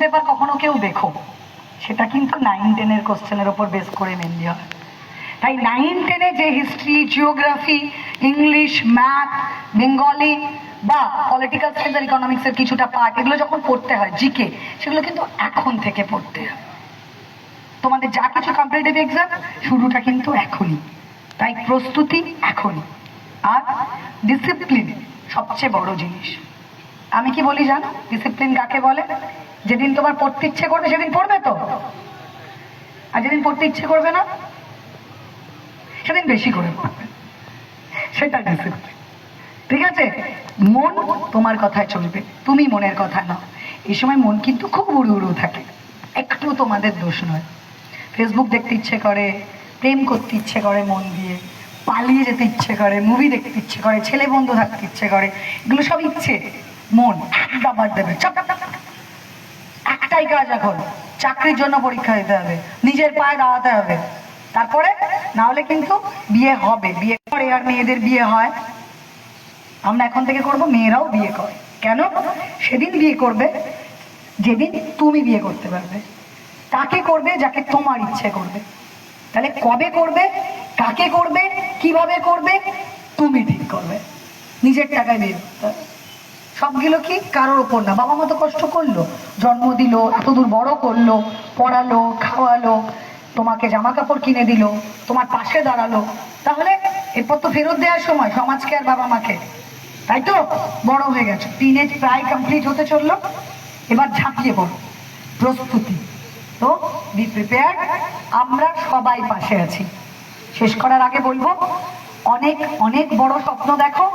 Paper কখনো কেউ দেখো, সেটা কিন্তু 9-10 কোশ্চেনের ওপর বেস করে মেনলি হয়। তাই 9-10 যে history, geography, English, math, Bengali বা পলিটিক্যাল সায়েন্স আর ইকোনমিক্সের কিছুটা পার্ট, এগুলো যখন পড়তে হয় জিকে, সেগুলো কিন্তু এখন থেকে পড়তে হয়। তোমাদের যা কিছু কম্পিটিটিভ এক্সাম শুরুটা কিন্তু এখনই, তাই প্রস্তুতি এখনই। আর ডিসিপ্লিন সবচেয়ে বড় জিনিস। আমি কি বলি জানো, ডিসিপ্লিন কাকে বলে? যেদিন তোমার পড়তে ইচ্ছে করবে সেদিন পড়বে তো, আর যেদিন পড়তে ইচ্ছে করবে না সেদিন বেশি করে পড়বে, সেটা ডিসিপ্লিন। ঠিক আছে? মন তোমার কথায় চলবে, তুমি মনের কথা না। এই সময় মন কিন্তু খুব উড়ু উড়ু থাকে, একটু তোমাদের দোষ নয়। ফেসবুক দেখতে ইচ্ছে করে, প্রেম করতে ইচ্ছে করে মন দিয়ে, পালিয়ে যেতে ইচ্ছে করে, মুভি দেখতে ইচ্ছে করে, ছেলে বন্ধু থাকতে ইচ্ছে করে, এগুলো সব ইচ্ছে। মন একবার দেবে, একটাই কাজ এখন, চাকরির জন্য পরীক্ষা দিতে হবে, নিজের পায়ে দাঁড়াতে হবে, তারপরে না হলে কিন্তু বিয়ে হবে। বিয়ে করে আর মেয়েদের বিয়ে হয়, আমরা এখন থেকে করব, মেয়েরাও বিয়ে করে। কেন? সেদিন বিয়ে করবে যেদিন তুমি বিয়ে করতে পারবে। কাকে করবে? যাকে তোমার ইচ্ছে করবে। তাহলে কবে করবে, কাকে করবে, কিভাবে করবে, তুমি ঠিক করবে। নিজের টাকায় বিয়ে করতে হবে। সবগুলো কি কারোর ওপর না। বাবা মা তো কষ্ট করলো, জন্ম দিল, এতদূর বড় করলো, পড়ালো, খাওয়ালো, তোমাকে জামা কাপড় কিনে দিল, তোমার পাশে দাঁড়ালো, তাহলে এরপর তো ফেরত দেওয়ার সময় সমাজকে আর বাবা মাকে। তাই তো? বড় হয়ে গেছে, টিনেজ প্রায় কমপ্লিট হতে চললো, এবার ঝাঁপিয়ে পড়ো প্রস্তুতি। তো বি প্রিপেয়ার, আমরা সবাই পাশে আছি। শেষ করার আগে বলবো, অনেক অনেক বড় স্বপ্ন দেখো।